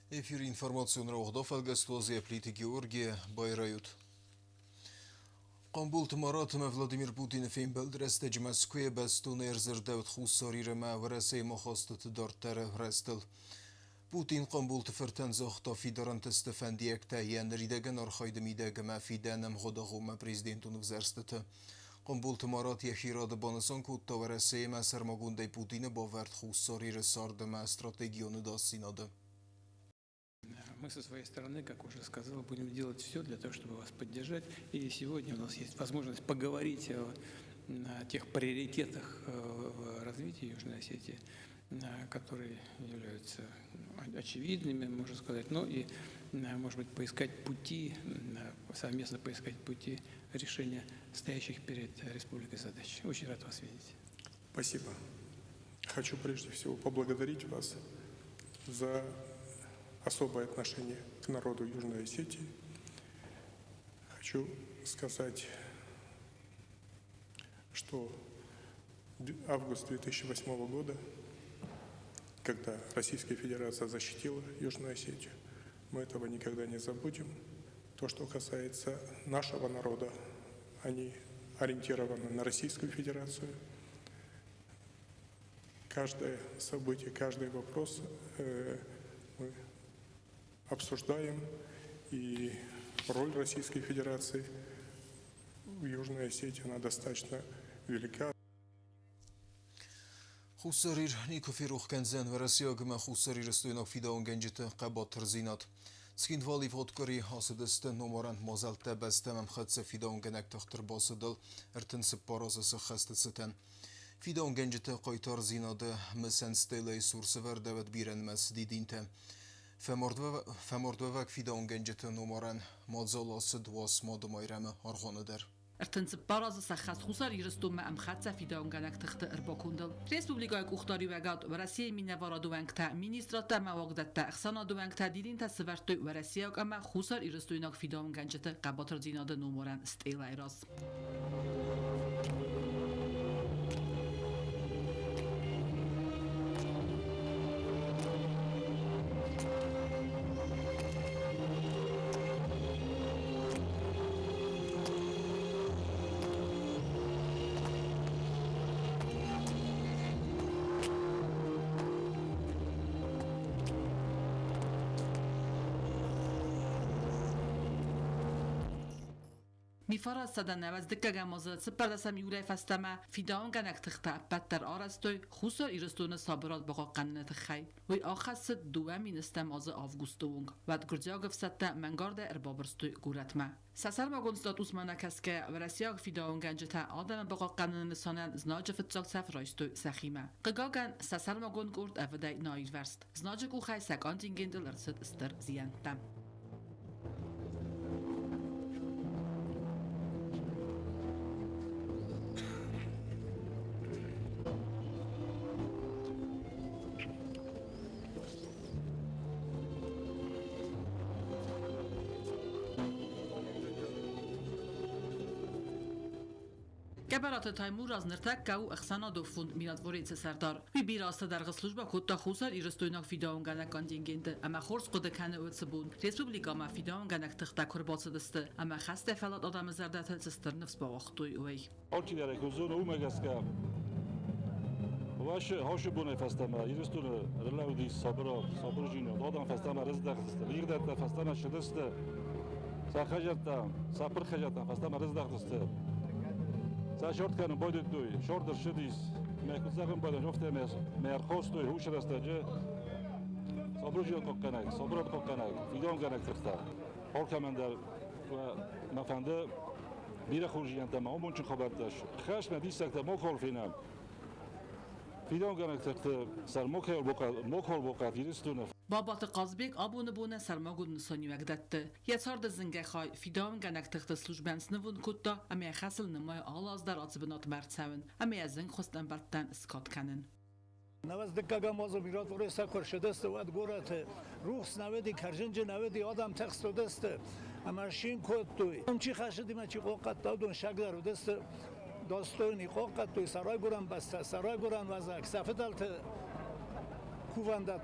Эфир информационного угдафалгастозия плиты Георгия Байрают. قنبول تمارات ما فلاديمير بوتين فين بلدرست جمسكوية بستون ارزر داود خوصاري رما ورسي مخاصة دار تره رستل بوتين قنبول تفرتن زخطا في دارن تستفن ديك تاين ريدگن ارخايد ميدگ ما في دانم غداغو ما بريزدنتون وزرستت قنبول تمارات يخيراد بانسان كوتا ورسي ما سرماغون دي بوتين باورد خوصاري رسارد ما استراتيجيون داسيناده. Мы со своей стороны, как уже сказал, будем делать все для того, чтобы вас поддержать. И сегодня у нас есть возможность поговорить о тех приоритетах в развитии Южной Осетии, которые являются очевидными, можно сказать, но и, может быть, поискать пути, совместно поискать пути решения стоящих перед республикой задач. Очень рад вас видеть. Спасибо. Хочу прежде всего поблагодарить вас за особое отношение к народу Южной Осетии. Хочу сказать, что август 2008 года, когда Российская Федерация защитила Южную Осетию, мы этого никогда не забудем. То, что касается нашего народа, они ориентированы на Российскую Федерацию. Каждое событие, каждый вопрос мы обсуждаем, и роль Российской Федерации в Южной Осетии, она достаточно велика. خوسریر نیکوفی روخ کنزن و رسیاگ ما خوسریر استویناک فیداون گنجت قبات ترزینات سکین والی فوتکاری حاسدست نمارند مازلت بستم خدس فیداون گنک تختر باسدل ارتن سپاراز سخست ستن فیداون گنجت قایتار زیناده مسن ستیلی سورس ورده و بیرن مسدیدینته فمردوک فیداون گنجت نمارند مازال آسد واس مادمایرم آرغانه در ارتنسب باراز سخص خوصار يرستو ما ام خدسه فيداون غنك تخت ارباكوندل ريسبوبليكا اختاري وغاد ورسيه مينوارا دوانكتا مينيستراتا مواقدتا اخسانا دوانكتا ديدين تا سورتو ورسيه اما خوصار يرستو يناك فيداون غنجتا قباتر زيناده نومورن ستيلا ايراز میفارا صدن نواز دکه مازاد سپردسم یوله فستما فیداون گنک تخته بدتر آرستوی خوصار ایرستون صابرات بقا قننت خی وی آخست دومی نستم از آفگوستونگ و گرجاگ فسته منگارد اربابرستوی گورتما سسر ما گنستاد اوسمانه کس که ورسیاگ فیداون گنجتا آدم بقا قنن نسانن زناج فتزاگ سف رایستوی سخیمه قگاگن سسر ما گن گرد افدای نایر ورست زناج گو خی سکان جنگندل ارسد استر زیانتم گبرات تایمور از نرتک کو اخسانا دوفوند میاد وریت سردار وی بیراست در غسلوجبا کوتا خوسر ایرستویناک فیداون گنک کانجینگنت اما خورس قد کنه اوتسبون ریسپوبلیکا ما فیداون گنک تختا کربات دست اما خسته فلات آدم زردت سستر نفس با وقتوی اوی آنچه در اکوزون اومگس که واش هاش بونه فستما ایرستون رلاودی صبر جینو دادم فستما رزدق است لیگدت فستما شدست سخجت صبر خجت فستما رزدق است ساشورت کنم باید دوی شورت شدیس میکوزاگم باید جفته مرخوست دوی هوش رستاجه صبرجیات کنک صبرات کنک فیدان کنک تخته حال کمان در مفنده بیره خورجیان تمام اون چه خبرتش خش ندیست که مخال فینم فیدان کنک تخته سر مخال بوقت یرستونه بابات قازبیک آبون بونه سرماگود نسانی وقدت یه سارد زنگه خای فیداون گنک تخت سلوجبنس نوون کتا اما خسل نمای آلاز در آتبنات برد اما از زنگ خستن بردن اسکات کنن نواز دکگا مازو میرات وری سکر شدست واد گورت روحس نودی کرجنج نودی آدم تخست دست اما شین کد توی ام چی خشدی ما چی قوقت دادون شک در دست داستوی قوقت توی سرای گورن بسته سرای گورن وزک سفدالت کوواندت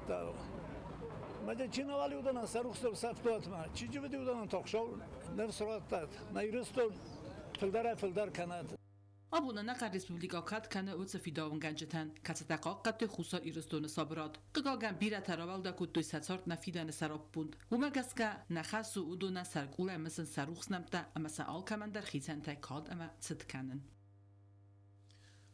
مگه چی نوالی بودن سرخ سفتات ما چی جویدی بودن تاخشال نفس راتت نیرستون فلدر کند Abuna naqar Respublika kat kana utsa fidavun ganjatan katsataqa qat khusar iristun sabrat qagagan bira taraval da kut satsart na fidan sarapund umagaska nakhasu uduna sarqula مثلا saruxnamta ama al kamandar khizanta kad ama tsitkanen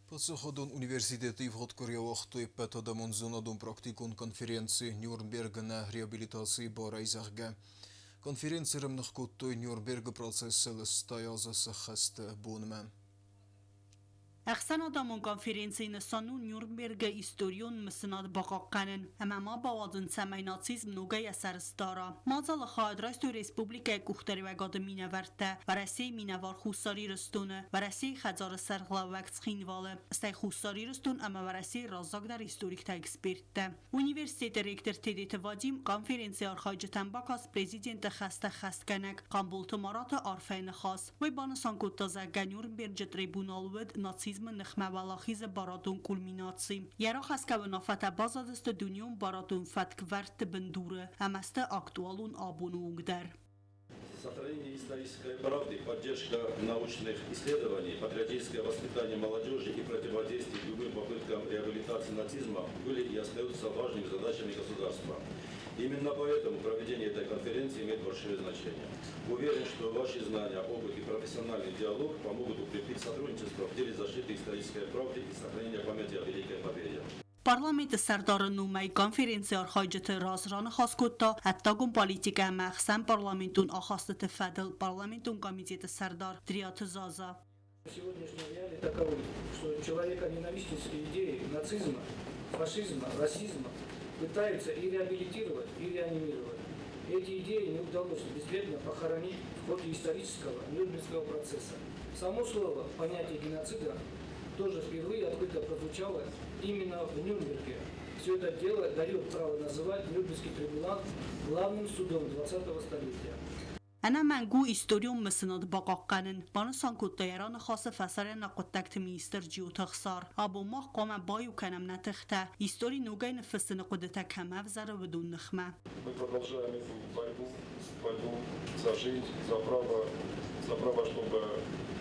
Посоходон университети в Хоткория вахтой петадамон зонадон практикун конференции Нюрнберга на реабилитации Барайзахга. Конференция рамнахкуттой Нюрнберга процесса листаяза сахаста бунма. اخسان دامون کنفرانسی نسانو نیورنبرگ استوریون مسناد باقاقنن اما ما باوادن سمی ناتسیزم نوگه سرستارا مازال خواهد راستو ریسپوبلیک کوختری و گاد مینورته و رسی مینوار خوستاری رستونه و رسی خزار سرغلا وقت خینواله استی خوستاری رستون اما و رسی رازاق در استوریک تا اکسپرته اونیورسیت ریکتر تیدیت واجیم کنفرانسی آرخایجتن باکاس پریزیدنت خست کنک قنبول تمارات آرفین خاص و بانسان کتازه نیورنبرگ تریبونال ود ناتسیزم نخمه ولاخیز بارادون کلمیناتسی یرا خست که و نافت بازادست دنیون بارادون فتک ورت بندوره همست اکتوالون آبونوگ در Сохранение исторической правды, поддержка научных исследований, патриотическое воспитание молодежи и противодействие любым попыткам реабилитации нацизма были и остаются важными задачами государства. Именно поэтому проведение этой конференции имеет большое значение. Уверен, что ваши знания, опыт и профессиональный диалог помогут укрепить сотрудничество в деле защиты исторической правды и сохранения памяти о Великой Победе. پارلمنت سردار نومی کنفرانسی آرخایجت رازران خاص کتا اتاقون پالیتیکا مخصم پارلمنتون آخاستت فدل پارلمنتون کمیتیت سردار تریات زازا Сегодняшние реалии таковы, что человеконенавистнические идеи нацизма, фашизма, расизма пытаются и реабилитировать, и реанимировать. Эти идеи не удалось бесследно похоронить в ходе исторического Нюрнбергского процесса. Само слово, понятие геноцида тоже впервые открыто прозвучало именно в Нюрнберге. Все это дело дает право называть Нюрнбергский трибунал главным судом 20-го столетия. انا منگو استوریوم مسند باقاقنن بانسان کتایران خاص فسر نقطکت مینیستر جیو تخسار ابو ماه قام بایو کنم نتخته استوری نوگای نفسن قدرت کم افزر و دون نخمه Мы продолжаем эту борьбу за жизнь, за право, чтобы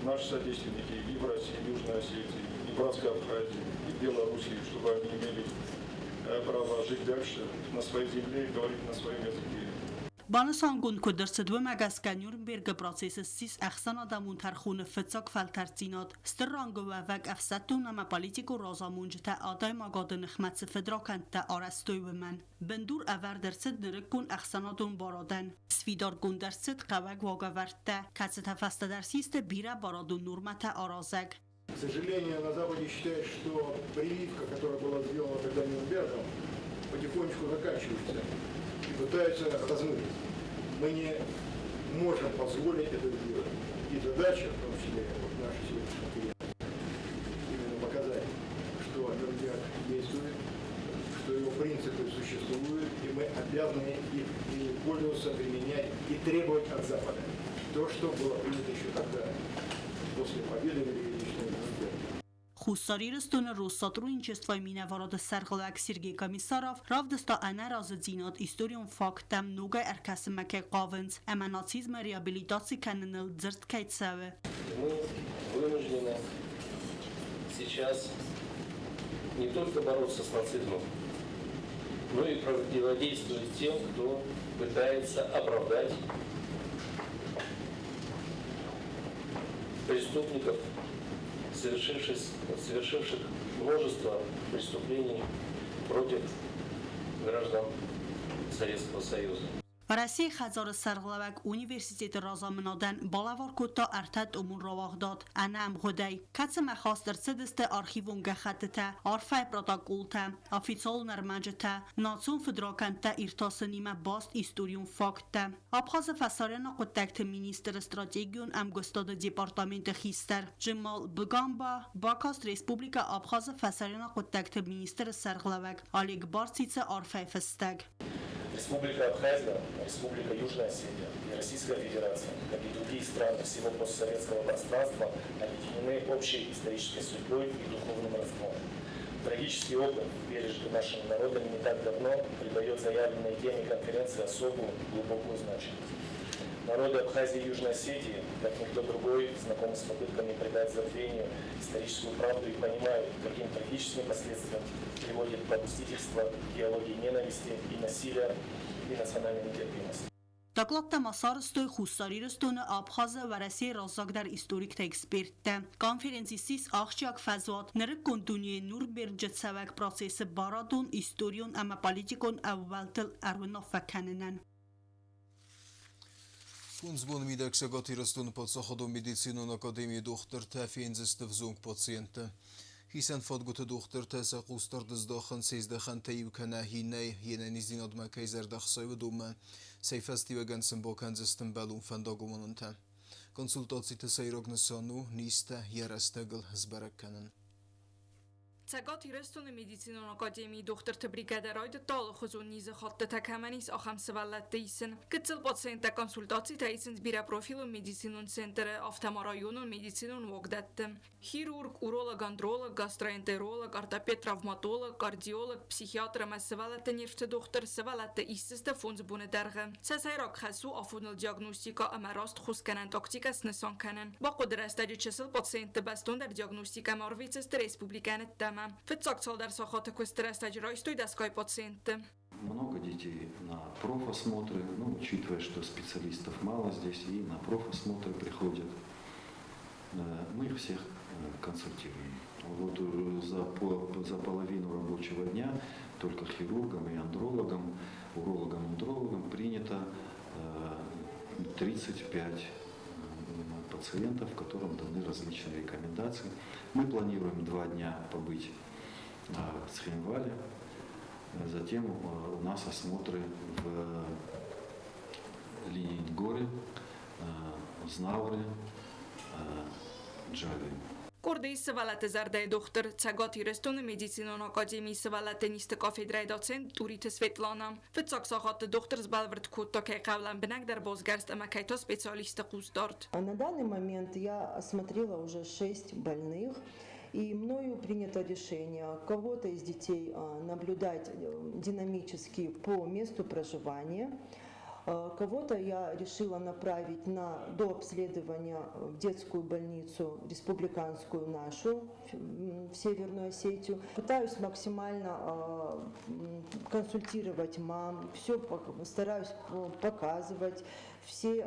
наши соотечественники и в России, и в Южной Осетии, и в Братской Абхазии, и в Белоруссии, чтобы они имели право жить дальше на своей земле и говорить на своем языке. بانسان گون که درست دو مگس که نیورنبرگ پروسس سیس اخسان آدمون ترخون فتساق فلترزینات سترانگو و وگ افستون اما پالیتیکو رازامونج تا آدای مگاد نخمت فدراکن تا آرستوی و من بندور اوور درست نرکون اخساناتون بارادن سفیدار گون درست قوگ واگورده کسی تفست درسیست بیره بارادون نورمت آرازگ К сожалению, на Западе считают, что прививка, которая была сделана тогда Нюрнбергом, потихонечку заканчивается и пытаются размыть. Мы не можем позволить это сделать. И задача, в том числе нашей сегодняшней конференции, именно показать, что Нюрнберг действует, что его принципы существуют, и мы обязаны их пользоваться, применять и требовать от Запада. То, что было принято еще тогда, после победы Великой Нюрнберга. خوستاری رستون روستات رو این چستوای مینه وارد سرغلوک سیرگی کمیساراف راو دستا انه راز زینات ایستوریون فاکتم نوگای ارکس مکه قاونز اما ناتسیزم ریابیلیتاسی کننل زرد کیت سوه Мы вынуждены сейчас не только бороться с нацизмом, но и противодействовать тем, кто пытается оправдать преступников, совершивших множество преступлений против граждан Советского Союза. ورسی خزار سرغلوک اونیورسیتیت رازا منادن بالاوار کتا ارتد امون رواق داد انم خدای کتس مخواست در سدست آرخیوون گخطتا آرفای پروتاکولتا آفیسال نرمجتا ناتسون فدراکنتا ارتاس نیمه باست ایستوریون فاکتا آبخاز فسارن قدکت مینیستر استراتیگیون ام گستاد دیپارتامنت خیستر جمال بگامبا باکاست ریسپوبلیکا آبخاز فسارن قدکت مینیستر سرغلوک آلیگ بارسیتس آرفای فستگ Республика Абхазия, Республика Южная Осетия и Российская Федерация, как и другие страны всего постсоветского пространства, объединены общей исторической судьбой и духовным родством. Трагический опыт, пережитый нашими народами не так давно, придает заявленной теме конференции особую глубокую значимость. Народы Абхазии и Южной Осетии, как никто другой, знакомы с попытками придать забвению историческую правду и понимают, каким трагическим последствиям приводит попустительство идеологии ненависти и насилия и национальной нетерпимости. Доклад Масарstoy Хусарирстон Абхаза و رسی رازاک در استوریک تا اکسپرت کنفرانسی سیس آخشاک فزاد نرک کنتونی نور برجت سوک پروسیس بارادون استوریون اما پالیتیکون اولتل ارونا فکننن. Фунзбон Мидексагот Ирастун под заходом медицину на Академии доктор Тафинзест в зонг пациента. Хисен фадгут доктор Таса Кустар Дздахан Сейздахан Таив Канахиней Ененизин Адма Кейзер Дахсай Дума Сейфасти Вагансен Боканзестен Балун Фандагуманунта. Консультации Тесайрогнесану Ниста Ярастагл Збараканан. Цагات ایرستون медицинун академии доктор бригадеройд тол хузун низ хотта такаманис ахам савалат дейсен кыцыл пациента консультации тайсен бира профилу медицинун центре автомарайонун медицинун вогдатты хирург уролог андролог гастроэнтеролог ортопед травматолог кардиолог психиатр масавалат нервте доктор савалат истеста фунз буне дарга сасайрак хасу афунул диагностика амараст хусканан тактика снесон канан با قدرت چسل پациент бастун در диагностика марвицест республиканет В 5 сал در сахат квестерест аджирайстой доской пациенты. Много детей на профосмотры, учитывая, что специалистов мало здесь, и на профосмотры приходят. Мы их всех консультируем. Вот за половину рабочего дня только хирургам и андрологам, урологам и андрологам принято 35 пациентов, которым даны различные рекомендации. Мы планируем 2 дня побыть в Цхинвале, затем у нас осмотры в Ленингоре, Знавре, Джаве. Кордей савалат зардай доктор цагат ирестун медицинун академии савалат нист кафедрай доцент Турит Светлана. В 5 сахат доктор сбалверт кутто кай кавлан бенак дар бозгарст амакайто специалиста кустарт. На данный момент я осмотрела уже 6 больных. И мною принято решение кого-то из детей наблюдать динамически по месту проживания. Кого-то я решила направить на дообследование в детскую больницу республиканскую нашу в Северную Осетию. Пытаюсь максимально консультировать мам, все стараюсь показывать, все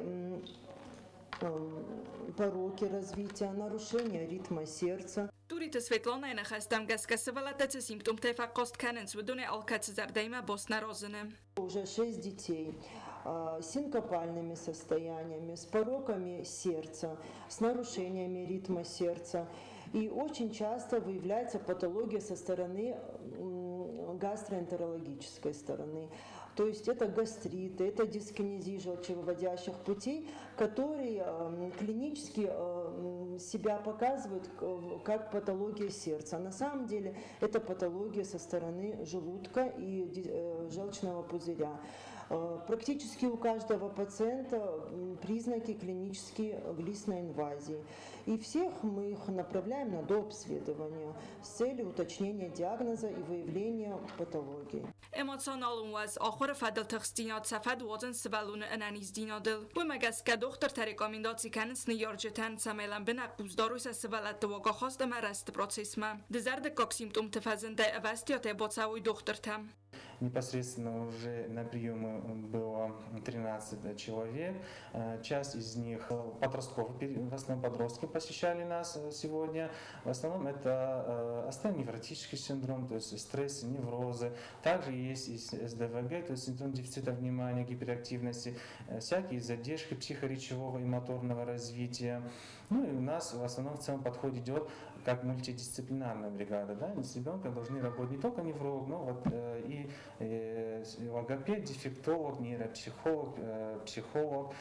пороки развития, нарушения ритма сердца. Турит Светлана нахастам гаскасавалата симптом тефакост каненс выдуне алкацзардайма боснарозене. Уже 6 детей с синкопальными состояниями, с пороками сердца, с нарушениями ритма сердца. И очень часто выявляется патология со стороны гастроэнтерологической стороны. То есть это гастриты, это дискинезия желчевыводящих путей, которые клинически себя показывают как патология сердца. На самом деле это патология со стороны желудка и желчного пузыря. Практически у каждого пациента признаки клинические глистной инвазии. И всех мы их направляем на дообследование с целью уточнения диагноза и выявления патологии. Эмоционалун ваз آخر فدل تخستینات سفد وزن سبالون انانیز دینادل و مگس که دختر تریکامنداتی کنس نیارجتن سمیلن بنق بوزداروس سبالت واقع خواست مرست پروسیس ما دزرد کاکسیمتوم تفزنده اوستیات بوتساوی دختر تم. Непосредственно уже на приеме было 13 человек. Часть из них подростков, в основном подростки посещали нас сегодня. В основном это остеоневротический синдром, то есть стресс, неврозы. Также есть и СДВГ, то есть синдром дефицита внимания, гиперактивности, всякие задержки психоречевого и моторного развития. Ну и у нас в основном в целом подход идет как мультидисциплинарная бригада. Да? С ребенком должны работать не только невролог, но вот и логопед, дефектолог, нейропсихолог, психолог,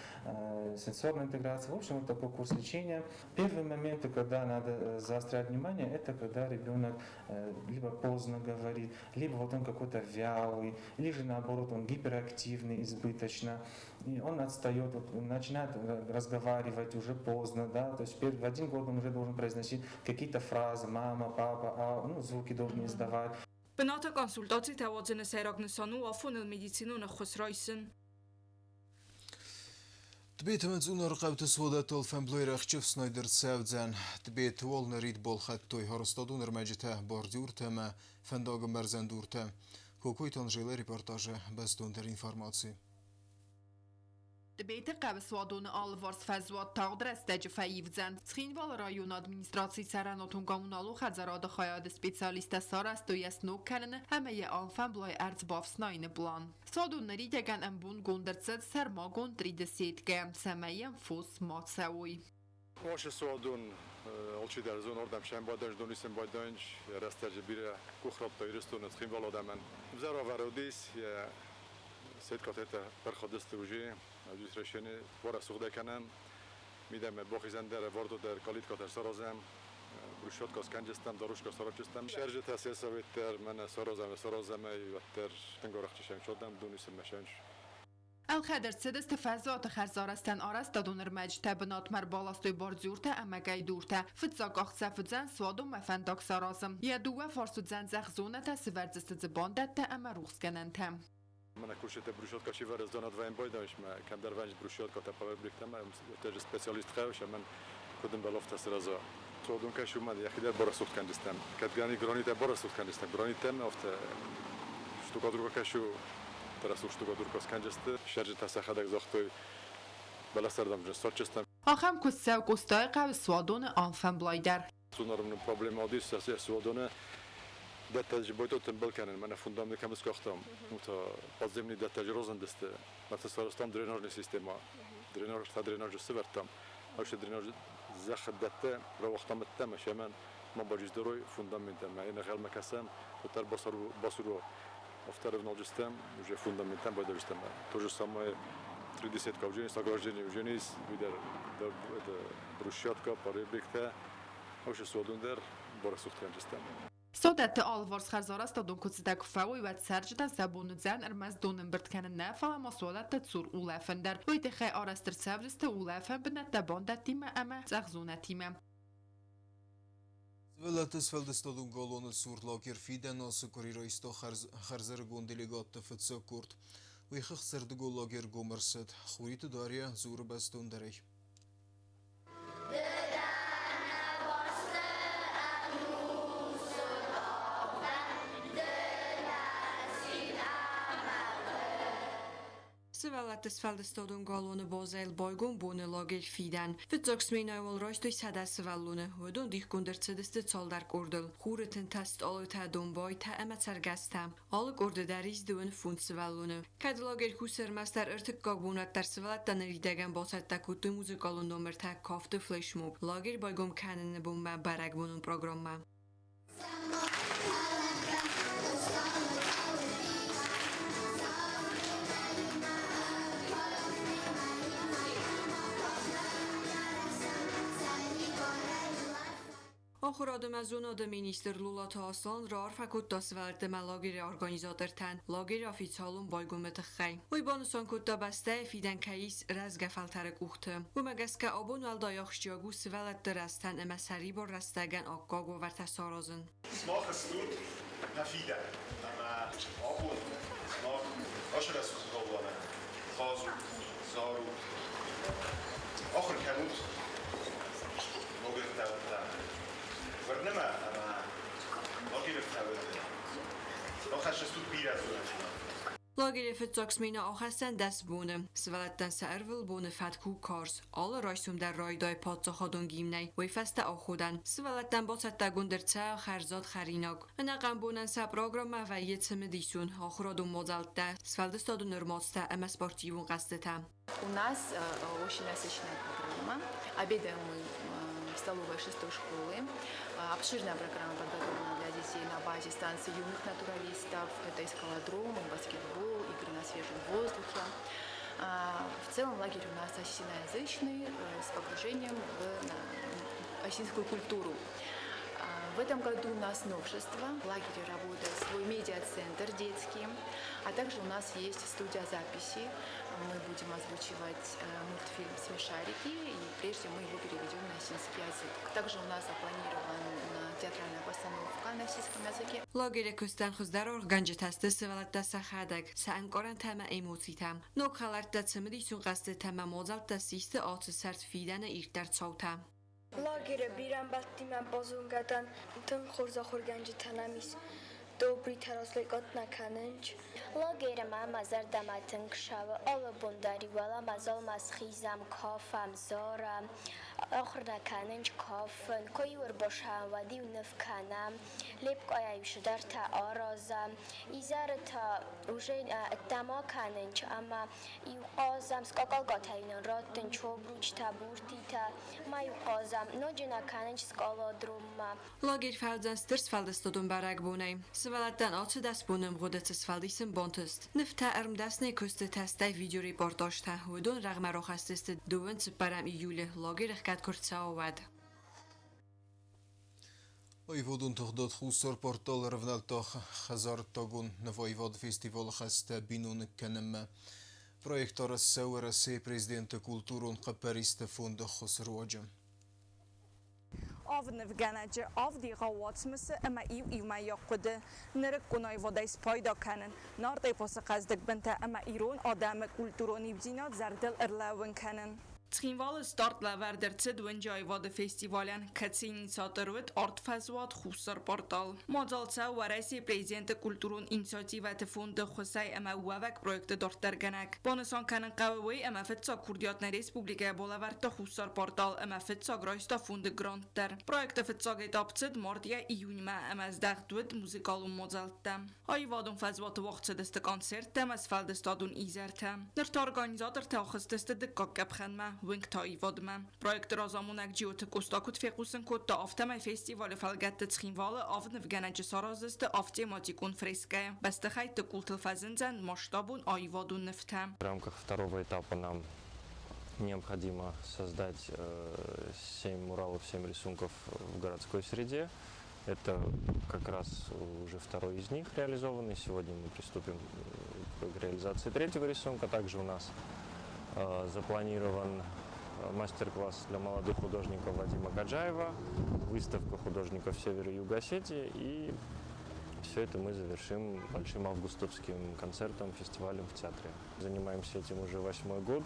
сенсорная интеграция. В общем, вот такой курс лечения. Первые моменты, когда надо заострять внимание, это когда ребенок либо поздно говорит, либо вот он какой-то вялый, или же наоборот он гиперактивный избыточно. и он отстает, вот, начинает разговаривать уже поздно, да, то есть в 1 год он уже должен произносить какие-то фразы, мама, папа, ну, звуки должен издавать. Бната консультации тавазын сайрагнысану афонил медицину хосрайсын. تبيت منزون رقابة سودة تولفن بلوير أخشف سنايدر ساودزان تبيت وال نريد بولخات توي هرستادون رمجته باردور تما فنداغ مرزندور تم كوكوي تنجيل ريبورتاج بستون در انفرماتسي Debate قبس وادون آلوارس فزواد تاغدر استجه فایفزند. سخینوال رایون ادمینستراسی سرانوتون گامونالو خزراد خیاد سپیسیالیست سارست و یسنوک کنن همه ی آنفن بلای ارز بافسناین بلان. سادون نریدگن امبون گندرزد سرما گندرید سیدگم سمیم فوس مات سوی. Vaše su odun olči der zon ordam šem badanj donisem badanj rasterje bire kuhrab to iristu na tkhim valodaman. Vzaro varodis je setkatete perkhadist uji adus reshene vora sughda kanam midam bokhizandar vardo der kalit katar sarazam brushot kaskanjestam darushka sarachistam sharje tasyasavetter mana sarazam vetter tengorachtishem shodam donisem mashanj الخدر سدست فزات خرزارستن آرست دادون رمج تبنات مر بالاستوی باردزورته امگای دورته فتزاق اخصف زن سوادو مفنداک سارازم یه دوه فارسو زن زخزونه تا سورزست زباندت تا اما روخس کنن تم من کورشت بروشات کاشی ورز دانات وایم بایداش ما کم در ونج بروشات کات پاور بریکتم تاج اسپسیالیست خوش من کدوم بلافت سرازا سوادون کاشو من یخی در براسوت کندستم کدگانی گرانیت براسوت کندستم گرانیتم افت شتوکادرو کاشو teraz już tego durko skandzesty, szerzy ta sachadak zochtuj, bela serdam, że soczystem. آخم کسه و کستای قوی سوادون آنفن بلایدر. Sunarım problem odis, sesi suadone, detaj bojto tembel kanen, mana fundamny kamis kochtam, to podzemny detaj rozendeste, marta sarostam drenażny sistema, drenaż syvertam, a już drenaż zachadete, rawachtam ettem, shemen, ma bajiz deroy fundamentem, ma ina galma kasam, to tar basuru Второй нолжистем уже фундаментально бодожистем. То же самое 30 кавжени, сограждение уженис, видер это брусчатка, парибрикта, а уже судундер борасухтанжистем. سودت آلوارس خرزارست دادون کتیدک فوی و سرجتن سبون زن ارمز دونن برد کنن نفع اما سودت تسور اولافن در ویت خی آرستر سفرست اولافن بنت دباندت تیم اما زغزونت تیم. Велатес фелдестадун галоны сурлагер фиден асукурирайста харзаргон делегатта фетсакурт. Уйхах сердгол лагер гомерсет. Хуриты дарья зур бастун дарей. Svalats feldestodun galone bozel boygun bone lager fiden. Fitzoksmina wal roistoi sada svalune. Hodun dich kundertsedeste zoldar kordel. Khureten test alo ta donboy ta ematsergastam. Al korde dariz dun fun svalune. Kad lager kuser master ertek gagbunat dar svalat daneridagan bosetta kutu muzikalun nomer ta kafte flashmob. Lager boygum kanen bomba baragbunun programma. آخر آدم از اون آدم مینیستر لولا تاسان رار فکوت داسوالت ملاگیر ارگانیزاتر تن لاگیر آفیتسالون بایگومت خی وی بانوسان کتا بسته فیدن کهیس رزگ فلتر گوخته و مگس که آبون ول دایاخشیاگو سوالت درستن اما سری بار رستگن آقاگو ورت سارازن سماخ سنود نفیدن اما آبون سماخ آشر از خودوانه خازو زارو آخر کنود نوگر دولتن برنامه اما لاگیر فتاوته لاخش استود بیر از لاگیر فتاکسمینا آخستن دست بونه سوالتن سرول بونه فتکو کارس آل رایسوم در رایدای پادزا خادون گیمنی وی فست آخودن سوالتن باست دگوندرچه خرزاد خریناگ نقم بونن سپراگرام و یتم دیسون آخرادون مدلته سوالدستادون نرماتسته ام спортивун قصدتم У нас очень насыщенная программа. Обедаем мы в столовой 6-й школы. Обширная программа подготовлена для детей на базе станции юных натуралистов. Это эскалодром, баскетбол, игры на свежем воздухе. В целом лагерь у нас осетиноязычный, с погружением в осетинскую культуру. В В этом году у нас новшество. В лагере работает свой медиацентр детский, а также у нас есть студия записи. Мы будем озвучивать мультфильм «Смешарики», и прежде мы его переведем на осетинский язык. Также у нас запланирована театральная постановка на осетинском языке. لاگیر کستن خوز در ارگانج تست سوالت دست خدک سانکارن تم ایموتیتم نوک خالت دست مدیسون قصد تم موزل دستیست آت سرت فیدن ایک در صوتم لاگیر بیرم بطی من بازونگدن تن خورزا خورگنج تنمیس Добрый таразликот наканенч. Лагеря мама зардаматын кшава, ала бундари вала мазал масхизам кафам зара. آخر نکننج کافن کوی ور باشم و دیو نفکنم لیب قایمش در تا آرازم ایزار تا روزین اتما کننج اما ایو قازم سکاکال گاتاین راتن چوبروچ تا بورتی تا ما ایو قازم نوجه نکننج سکالا دروم لاگیر فردن سترس فلدستودون برگ بونیم سوالتن آچه دست بونم غودت سفلدیسم بانتست نفت ارم دست نیکست تسته ویدیو ریپورتاج تهودون رغم رو خستست دوون سپرم ایوله لاگیر اخکت کرد ساواد Воеводун тохдот хусор портал равналтах хазар тагун на воевод фестивал хаста бинун канама проект рассаура се президента культурун қапариста фонда хосруаджа آن نفگنج آف دیگوات مثل اما ایو ما یاقده نرک کنای ودایس پیدا کنن نارد پاس قصدک بنت اما ایران آدم کلتورانی بزینات زردل ارلاون کنن Tschinwale startlever der Zedwenjai war der Festivalen Katzinitiatorwet Artfazwat Khusar Portal. Modalca warasi prezident kulturun initiativate fonde Khosai ama wavak projekte dorterganak. Bonesan kanen qawi ama fetsa kurdiatna respublika bolavarta Khusar Portal ama fetsa groista fonde granter. Projekte fetsa getapced mardia iyunma ama zdagdwed muzikalum modalta. Ayvadun fazwat waqtse deste koncert temas falde stadun izerta. Der organisator takhsteste de kakapkhanma Wink ta ivadme. Projekt razamúnak gyót kosztakut fékuszön kotta aftame fesztivál felgette tschinvale avn vgenege sarazeste автематикун фреска. Бастахайт культурфазензен масштабун айвадун нефте. В рамках второго этапа нам необходимо создать 7 муралов, 7 рисунков в городской среде. Это как раз уже второй из них реализованный. Сегодня мы приступим к реализации третьего рисунка. Также у нас запланирован мастер-класс для молодых художников Вадима Гаджаева, выставка художников Севера и Юга Осетии, и все это мы завершим большим августовским концертом, фестивалем в театре. Занимаемся этим уже 8-й год.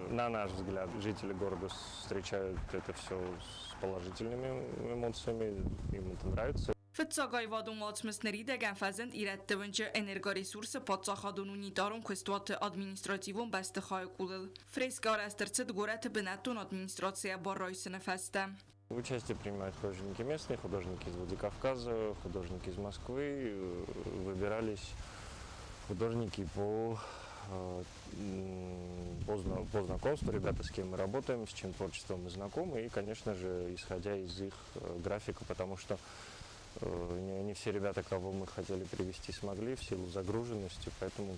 На наш взгляд, жители города встречают это все с положительными эмоциями, им это нравится. Fetszagajvadon alcmeszner idegen fazent irettevönce energoresurse patsakhadonuni darum questuat administrativum beste khaykulil. Freskar estercet goret benetton administratsiya barraysene feste. Участие принимают художники местные, художники из Владикавказа, художники из Москвы. Выбирались художники по знакомству, ребята, с кем мы работаем, с чьим творчеством мы знакомы, и, конечно же, исходя из их графика, потому что не все ребята, кого мы хотели привести, смогли в силу загруженности, поэтому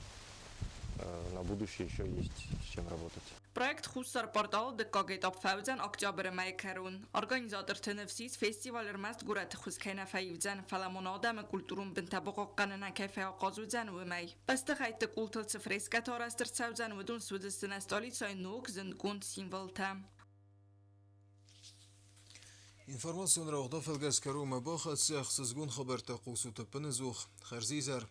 на будущее еще есть с чем работать. Projekt Khusar Portal dikkaget ab fawzen oktober meikerun. Organizator tenefsis festivaler mest gurat khuskena fayvzen falamonadam kulturun bintabaq qanana kafa qazuzen wemay. Basta khayt kultul freska araster savzen wedun sudistan stolica nok zindgun simvolta. Информацию на Раудаф Элгаскару Мабаха Цех Сызгун Хабарта Кусута Пенезух Харзизар